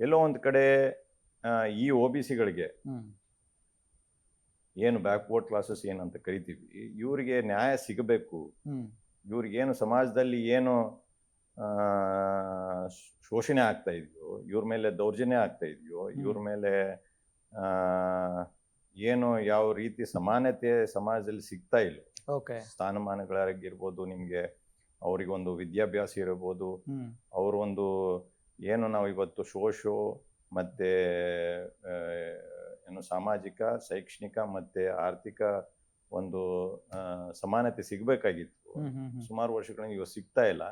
ಎಲ್ಲೋ ಒಂದು ಕಡೆ ಈ ಒ ಬಿ ಸಿಗಳಿಗೆ ಏನು ಬ್ಯಾಕ್ವರ್ಡ್ ಕ್ಲಾಸಸ್ ಏನಂತ ಕರಿತೀವಿ, ಇವರಿಗೆ ನ್ಯಾಯ ಸಿಗಬೇಕು. ಇವ್ರಿಗೇನು ಸಮಾಜದಲ್ಲಿ ಏನು ಶೋಷಣೆ ಆಗ್ತಾ ಇದೆಯೋ, ಇವ್ರ ಮೇಲೆ ದೌರ್ಜನ್ಯ ಆಗ್ತಾ ಇದೆಯೋ, ಇವ್ರ ಮೇಲೆ ಏನು ಯಾವ ರೀತಿ ಸಮಾನತೆ ಸಮಾಜದಲ್ಲಿ ಸಿಗ್ತಾ ಇಲ್ಲ, ಸ್ಥಾನಮಾನಗಳಾಗಿರ್ಬೋದು, ನಿಮಗೆ ಅವ್ರಿಗೊಂದು ವಿದ್ಯಾಭ್ಯಾಸ ಇರ್ಬೋದು, ಅವ್ರೊಂದು ಏನು ನಾವು ಇವತ್ತು ಮತ್ತೆ ಏನು ಸಾಮಾಜಿಕ, ಶೈಕ್ಷಣಿಕ ಮತ್ತೆ ಆರ್ಥಿಕ ಒಂದು ಸಮಾನತೆ ಸಿಗ್ಬೇಕಾಗಿತ್ತು. ಸುಮಾರು ವರ್ಷಗಳಿಂದ ಇವಾಗ ಸಿಗ್ತಾ ಇಲ್ಲ.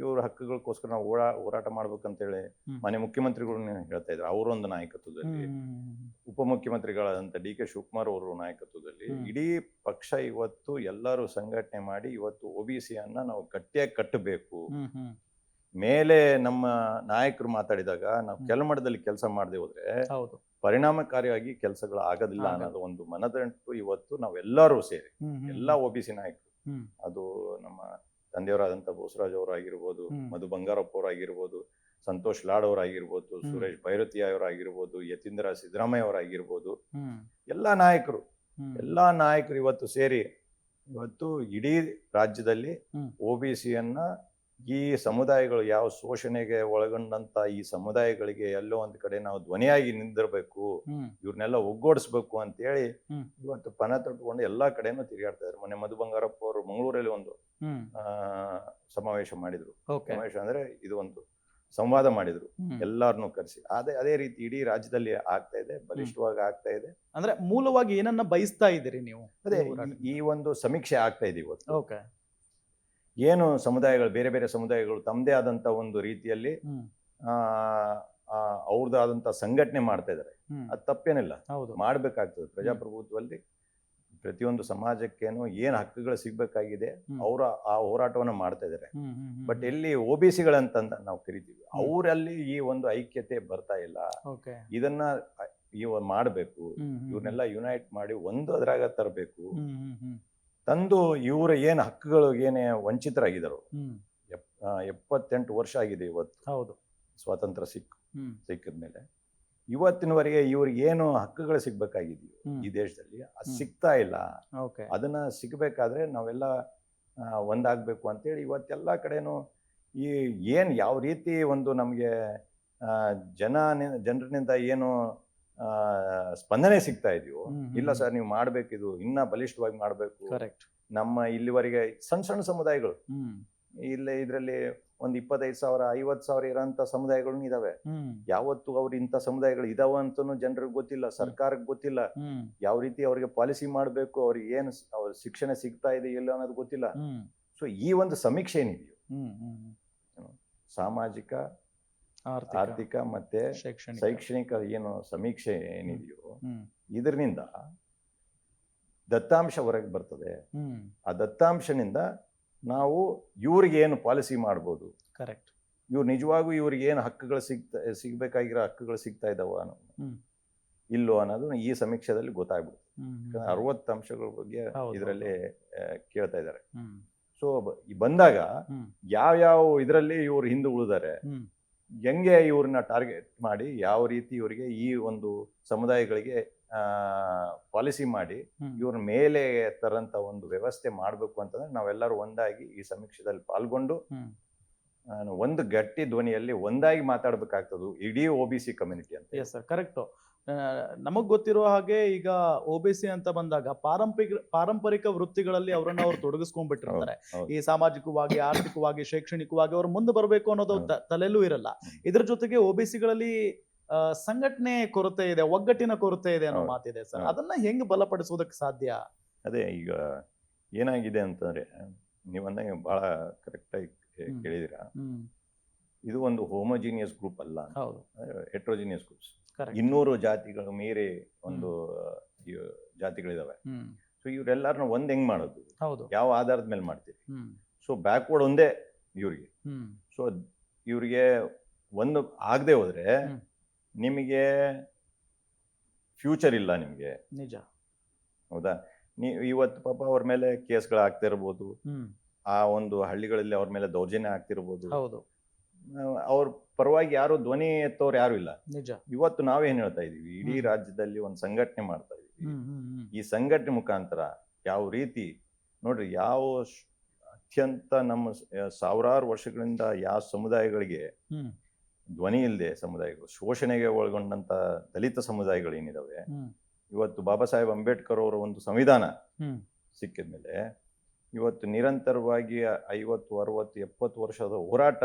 ಇವ್ರ ಹಕ್ಕುಗಳಿಗೋಸ್ಕರ ನಾವು ಹೋರಾಟ ಮಾಡ್ಬೇಕಂತೇಳಿ ಮನೆ ಮುಖ್ಯಮಂತ್ರಿಗಳು ಹೇಳ್ತಾ ಇದ್ರು. ಅವರೊಂದು ನಾಯಕತ್ವದಲ್ಲಿ, ಉಪಮುಖ್ಯಮಂತ್ರಿಗಳಾದಂಥ ಡಿ ಕೆ ಶಿವಕುಮಾರ್ ಅವರ ನಾಯಕತ್ವದಲ್ಲಿ ಇಡೀ ಪಕ್ಷ ಇವತ್ತು ಎಲ್ಲರೂ ಸಂಘಟನೆ ಮಾಡಿ ಇವತ್ತು OBCಯನ್ನ ನಾವು ಗಟ್ಟಿಯಾಗಿ ಕಟ್ಟಬೇಕು. ಮೇಲೆ ನಮ್ಮ ನಾಯಕರು ಮಾತಾಡಿದಾಗ ನಾವು ಕೆಳಮಟ್ಟದಲ್ಲಿ ಕೆಲಸ ಮಾಡದೆ ಹೋದ್ರೆ ಪರಿಣಾಮಕಾರಿಯಾಗಿ ಕೆಲಸಗಳು ಆಗೋದಿಲ್ಲ ಅನ್ನೋದು ಒಂದು ಮನದಂಟು ಇವತ್ತು ನಾವೆಲ್ಲರೂ ಸೇರಿ, ಎಲ್ಲ OBC ನಾಯಕರು, ಅದು ನಮ್ಮ ತಂದೆಯವರಾದಂಥ ಬೋಸರಾಜ್ ಅವರಾಗಿರ್ಬೋದು, ಮಧು ಬಂಗಾರಪ್ಪ ಅವರಾಗಿರ್ಬೋದು, ಸಂತೋಷ್ ಲಾಡ್ ಅವರಾಗಿರ್ಬೋದು, ಸುರೇಶ್ ಭೈರತಿ ಅವರಾಗಿರ್ಬೋದು, ಯತೀಂದ್ರ ಸಿದ್ದರಾಮಯ್ಯ ಅವರಾಗಿರ್ಬೋದು, ಎಲ್ಲಾ ನಾಯಕರು ಇವತ್ತು ಸೇರಿ ಇವತ್ತು ಇಡೀ ರಾಜ್ಯದಲ್ಲಿ OBCಯನ್ನ ಈ ಸಮುದಾಯಗಳು ಯಾವ ಶೋಷಣೆಗೆ ಒಳಗೊಂಡಂತ ಈ ಸಮುದಾಯಗಳಿಗೆ ಎಲ್ಲೋ ಒಂದ್ ಕಡೆ ನಾವು ಧ್ವನಿಯಾಗಿ ನಿಂದಿರಬೇಕು, ಇವ್ರನ್ನೆಲ್ಲ ಒಗ್ಗೂಡಿಸ್ಬೇಕು ಅಂತ ಹೇಳಿ ಇವತ್ತು ಪಣ ತೊಟ್ಕೊಂಡು ಎಲ್ಲಾ ಕಡೆನೂ ತಿರುಗಾಡ್ತಾ ಇದ್ರು. ಮೊನ್ನೆ ಮಧು ಬಂಗಾರಪ್ಪ ಅವರು ಮಂಗಳೂರಲ್ಲಿ ಒಂದು ಸಮಾವೇಶ ಮಾಡಿದ್ರು. ಸಮಾವೇಶ ಅಂದ್ರೆ ಇದು ಒಂದು ಸಂವಾದ ಮಾಡಿದ್ರು, ಎಲ್ಲಾರನ್ನೂ ಕರೆಸಿ. ಅದೇ ರೀತಿ ಇಡೀ ರಾಜ್ಯದಲ್ಲಿ ಆಗ್ತಾ ಇದೆ, ಬಲಿಷ್ಠವಾಗಿ ಆಗ್ತಾ ಇದೆ. ಅಂದ್ರೆ ಮೂಲವಾಗಿ ಏನನ್ನ ಬಯಸ್ತಾ ಇದ್ದೀರಿ ನೀವು? ಅದೇ ಈ ಒಂದು ಸಮೀಕ್ಷೆ ಆಗ್ತಾ ಇದೆ ಇವತ್ತು. ಏನು ಸಮುದಾಯಗಳು, ಬೇರೆ ಬೇರೆ ಸಮುದಾಯಗಳು ತಮ್ಮದೇ ಆದಂತ ಒಂದು ರೀತಿಯಲ್ಲಿ ಅವ್ರದ್ದಾದಂತ ಸಂಘಟನೆ ಮಾಡ್ತಾ ಇದಾರೆ. ಅದು ತಪ್ಪೇನಿಲ್ಲ, ಮಾಡ್ಬೇಕಾಗ್ತದೆ. ಪ್ರಜಾಪ್ರಭುತ್ವದಲ್ಲಿ ಪ್ರತಿಯೊಂದು ಸಮಾಜಕ್ಕೇನು ಏನ್ ಹಕ್ಕುಗಳು ಸಿಗ್ಬೇಕಾಗಿದೆ ಅವ್ರ ಆ ಹೋರಾಟವನ್ನ ಮಾಡ್ತಾ ಇದಾರೆ. ಬಟ್ ಎಲ್ಲಿ OBCಗಳಂತ ನಾವು ಕರಿತೀವಿ, ಅವರಲ್ಲಿ ಈ ಒಂದು ಐಕ್ಯತೆ ಬರ್ತಾ ಇಲ್ಲ. ಇದನ್ನ ಮಾಡ್ಬೇಕು, ಇವ್ರನ್ನೆಲ್ಲ ಯುನೈಟ್ ಮಾಡಿ ಒಂದು ಅದ್ರಾಗ ತರಬೇಕು. ತಂದು ಇವರ ಏನ್ ಹಕ್ಕುಗಳು ಏನೇ ವಂಚಿತರಾಗಿದ್ದಾರೋ, 78 ವರ್ಷ ಆಗಿದೆ ಇವತ್ತು ಸ್ವಾತಂತ್ರ್ಯ ಸಿಕ್ಕಿದ ಮೇಲೆ, ಇವತ್ತಿನವರೆಗೆ ಇವ್ರಿಗೆ ಏನು ಹಕ್ಕುಗಳು ಸಿಗ್ಬೇಕಾಗಿದೆಯೋ ಈ ದೇಶದಲ್ಲಿ ಅದು ಸಿಗ್ತಾ ಇಲ್ಲ. ಅದನ್ನ ಸಿಗ್ಬೇಕಾದ್ರೆ ನಾವೆಲ್ಲ ಒಂದಾಗ್ಬೇಕು ಅಂತೇಳಿ ಇವತ್ತೆಲ್ಲ ಕಡೆನೂ ಈ ಯಾವ ರೀತಿ ಒಂದು ನಮ್ಗೆ ಜನರಿಂದ ಏನು ಸ್ಪಂದನೆ ಸಿಗ್ತಾ ಇದೆಯೋ, ಇಲ್ಲ ಸರ್ ನೀವು ಮಾಡ್ಬೇಕು, ಇದು ಇನ್ನ ಬಲಿಷ್ಠವಾಗಿ ಮಾಡ್ಬೇಕು. ನಮ್ಮ ಇಲ್ಲಿವರೆಗೆ ಸಣ್ಣ ಸಮುದಾಯಗಳು ಇದ್ರಲ್ಲಿ ಒಂದು 25,000 50,000 ಇರೋಂಥ ಸಮುದಾಯಗಳು ಇದಾವೆ. ಯಾವತ್ತು ಅವ್ರು ಇಂಥ ಸಮುದಾಯಗಳು ಇದಾವ ಅಂತಾನು ಜನರಿಗೆ ಗೊತ್ತಿಲ್ಲ, ಸರ್ಕಾರಕ್ಕೆ ಗೊತ್ತಿಲ್ಲ. ಯಾವ ರೀತಿ ಅವ್ರಿಗೆ ಪಾಲಿಸಿ ಮಾಡ್ಬೇಕು, ಅವ್ರಿಗೆ ಏನು ಶಿಕ್ಷಣ ಸಿಗ್ತಾ ಇದೆ ಇಲ್ಲ ಅನ್ನೋದು ಗೊತ್ತಿಲ್ಲ. ಸೊ ಈ ಒಂದು ಸಮೀಕ್ಷೆ ಏನಿದೆಯೋ, ಸಾಮಾಜಿಕ, ಆರ್ಥಿಕ ಮತ್ತೆ ಶೈಕ್ಷಣಿಕ ಏನು ಸಮೀಕ್ಷೆ ಏನಿದೆಯೋ, ಇದರಿಂದ ದತ್ತಾಂಶ ಹೊರಗೆ ಬರ್ತದೆ. ಆ ದತ್ತಾಂಶನಿಂದ ನಾವು ಇವ್ರಿಗೆ ಏನು ಪಾಲಿಸಿ ಮಾಡ್ಬೋದು, ಇವ್ರು ನಿಜವಾಗೂ ಇವ್ರಿಗೆ ಏನು ಹಕ್ಕುಗಳು ಸಿಗ್ಬೇಕಾಗಿರೋ ಹಕ್ಕುಗಳು ಸಿಗ್ತಾ ಇದಾವ ಇಲ್ಲೋ ಅನ್ನೋದು ಈ ಸಮೀಕ್ಷೆದಲ್ಲಿ ಗೊತ್ತಾಗ್ಬಿಡುತ್ತೆ. 60 ಅಂಶಗಳ ಬಗ್ಗೆ ಇದರಲ್ಲಿ ಕೇಳ್ತಾ ಇದ್ದಾರೆ. ಸೊ ಬಂದಾಗ ಯಾವ ಇದರಲ್ಲಿ ಇವ್ರು ಹಿಂದೆ ಉಳಿದಾರೆ, ಹೆಂಗೆ ಇವ್ರನ್ನ ಟಾರ್ಗೆಟ್ ಮಾಡಿ ಯಾವ ರೀತಿ ಇವರಿಗೆ ಈ ಒಂದು ಸಮುದಾಯಗಳಿಗೆ ಪಾಲಿಸಿ ಮಾಡಿ ಇವ್ರ ಮೇಲೆ ತರಂತ ಒಂದು ವ್ಯವಸ್ಥೆ ಮಾಡ್ಬೇಕು ಅಂತಂದ್ರೆ ನಾವೆಲ್ಲರೂ ಒಂದಾಗಿ ಈ ಸಮೀಕ್ಷೆದಲ್ಲಿ ಪಾಲ್ಗೊಂಡು ಒಂದು ಗಟ್ಟಿ ಧ್ವನಿಯಲ್ಲಿ ಒಂದಾಗಿ ಮಾತಾಡ್ಬೇಕಾಗ್ತದೆ ಇಡೀ OBC ಕಮ್ಯುನಿಟಿ ಅಂತ. Yes sir, correct. ನಮಗ್ ಗೊತ್ತಿರೋ ಹಾಗೆ ಈಗ OBC ಅಂತ ಬಂದಾಗ ಪಾರಂಪರಿಕ ವೃತ್ತಿಗಳಲ್ಲಿ ಅವ್ರನ್ನ ಅವ್ರು ತೊಡಗಿಸ್ಕೊಂಡ್ಬಿಟ್ಟಿರ್ತಾರೆ. ಈ ಸಾಮಾಜಿಕವಾಗಿ, ಆರ್ಥಿಕವಾಗಿ, ಶೈಕ್ಷಣಿಕವಾಗಿ ಅವ್ರು ಮುಂದೆ ಬರಬೇಕು ಅನ್ನೋದು ತಲೆಯಲ್ಲೂ ಇರಲ್ಲ. ಇದ್ರ ಜೊತೆಗೆ OBCಗಳಲ್ಲಿ ಸಂಘಟನೆ ಕೊರತೆ ಇದೆ, ಒಗ್ಗಟ್ಟಿನ ಕೊರತೆ ಇದೆ ಅನ್ನೋ ಮಾತಿದೆ ಸರ್. ಅದನ್ನ ಹೆಂಗ್ ಬಲಪಡಿಸೋದಕ್ಕೆ ಸಾಧ್ಯ? ಅದೇ ಈಗ ಏನಾಗಿದೆ ಅಂತಂದ್ರೆ, ನೀವಂದಂಗೆ ಬಹಳ ಕರೆಕ್ಟ್ ಆಗಿ ಕೇಳಿದಿರ. ಇದು ಒಂದು ಹೋಮೋಜಿನಿಯಸ್ ಗ್ರೂಪ್ ಅಲ್ಲ, ಹೆಟ್ರೋಜಿನಿಯಸ್ ಗ್ರೂಪ್ಸ್. 200 ಜಾತಿಗಳು ಮೀರಿ ಒಂದು ಜಾತಿಗಳಿದಾವೆ. ಸೊ ಇವ್ರೆಲ್ಲಾರನ್ನ ಒಂದ್ ಹೆಂಗ್ ಮಾಡೋದು, ಯಾವ ಆಧಾರದ ಮೇಲೆ ಮಾಡ್ತೀರಿ? ಸೊ ಬ್ಯಾಕ್ವರ್ಡ್ ಒಂದೇ ಇವ್ರಿಗೆ. ಸೊ ಇವ್ರಿಗೆ ಒಂದು ಆಗದೆ ಹೋದ್ರೆ ನಿಮಗೆ ಫ್ಯೂಚರ್ ಇಲ್ಲ ನಿಮ್ಗೆ. ನಿಜ, ಹೌದಾ? ಇವತ್ತು ಪಾಪ ಅವ್ರ ಮೇಲೆ ಕೇಸ್ಗಳು ಆಗ್ತಿರ್ಬೋದು, ಆ ಒಂದು ಹಳ್ಳಿಗಳಲ್ಲಿ ಅವ್ರ ಮೇಲೆ ದೌರ್ಜನ್ಯ ಆಗ್ತಿರ್ಬೋದು. ಅವ್ರ ಪರವಾಗಿ ಯಾರು ಧ್ವನಿ ಎತ್ತೋರು ಯಾರು ಇಲ್ಲ. ನಿಜ. ಇವತ್ತು ನಾವೇನ್ ಹೇಳ್ತಾ ಇದೀವಿ, ಇಡೀ ರಾಜ್ಯದಲ್ಲಿ ಒಂದು ಸಂಘಟನೆ ಮಾಡ್ತಾ ಇದೀವಿ. ಈ ಸಂಘಟನೆ ಮುಖಾಂತರ ಯಾವ ರೀತಿ ನೋಡ್ರಿ, ಅತ್ಯಂತ ನಮ್ಮ ಸಾವಿರಾರು ವರ್ಷಗಳಿಂದ ಯಾವ ಸಮುದಾಯಗಳಿಗೆ ಧ್ವನಿ ಇಲ್ಲದೆ ಸಮುದಾಯಗಳು, ಶೋಷಣೆಗೆ ಒಳಗೊಂಡಂತ ದಲಿತ ಸಮುದಾಯಗಳು ಏನಿದಾವೆ, ಇವತ್ತು ಬಾಬಾ ಸಾಹೇಬ್ ಅಂಬೇಡ್ಕರ್ ಅವರ ಒಂದು ಸಂವಿಧಾನ ಸಿಕ್ಕಿದ್ಮೇಲೆ ಇವತ್ತು ನಿರಂತರವಾಗಿ 50, 60, 70 ವರ್ಷದ ಹೋರಾಟ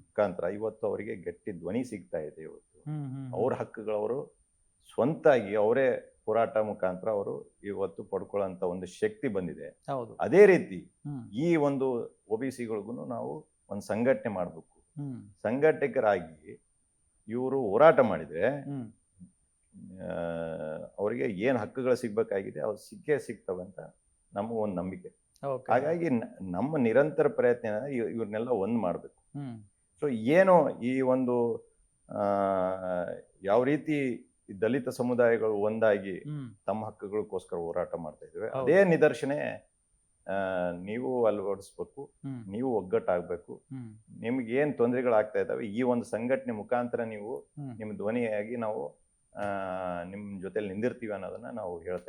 ಮುಖಾಂತರ ಇವತ್ತು ಅವರಿಗೆ ಗಟ್ಟಿ ಧ್ವನಿ ಸಿಗ್ತಾ ಇದೆ. ಇವತ್ತು ಅವ್ರ ಹಕ್ಕುಗಳವರು ಸ್ವಂತಾಗಿ ಅವರೇ ಹೋರಾಟ ಮುಖಾಂತರ ಅವರು ಇವತ್ತು ಪಡ್ಕೊಳ್ಳೋಂತ ಒಂದು ಶಕ್ತಿ ಬಂದಿದೆ. ಅದೇ ರೀತಿ ಈ ಒಂದು OBCಗಳಿಗೂ ನಾವು ಒಂದು ಸಂಘಟನೆ ಮಾಡಬೇಕು. ಸಂಘಟಕರಾಗಿ ಇವರು ಹೋರಾಟ ಮಾಡಿದ್ರೆ ಅವರಿಗೆ ಏನ್ ಹಕ್ಕುಗಳು ಸಿಗ್ಬೇಕಾಗಿದೆ ಅವ್ರು ಸಿಗ್ತವೆ ಅಂತ ನಮ್ಮ ಒಂದು ನಂಬಿಕೆ. ಹಾಗಾಗಿ ನಮ್ಮ ನಿರಂತರ ಪ್ರಯತ್ನ ಇವ್ರನ್ನೆಲ್ಲ ಒಂದ್ ಮಾಡ್ಬೇಕು. ಸೊ ಏನು ಈ ಒಂದು ಯಾವ ರೀತಿ ದಲಿತ ಸಮುದಾಯಗಳು ಒಂದಾಗಿ ತಮ್ಮ ಹಕ್ಕುಗಳಿಗೋಸ್ಕರ ಹೋರಾಟ ಮಾಡ್ತಾ ಇದ್ದೇವೆ, ಅದೇ ನಿದರ್ಶನೆ ನೀವು ಅಳವಡಿಸ್ಬೇಕು. ನೀವು ಒಗ್ಗಟ್ಟಾಗ್ಬೇಕು. ನಿಮ್ಗೆ ಏನ್ ತೊಂದರೆಗಳಾಗ್ತಾ ಇದಾವೆ ಈ ಒಂದು ಸಂಘಟನೆ ಮುಖಾಂತರ ನೀವು ನಿಮ್ ಧ್ವನಿಯಾಗಿ ನಾವು ನಿಮ್ ಜೊತೆಲಿ ನಿಂದಿರ್ತೀವಿ ಅನ್ನೋದನ್ನ ನಾವು ಹೇಳ್ತಾ ಇದ್ದೀವಿ.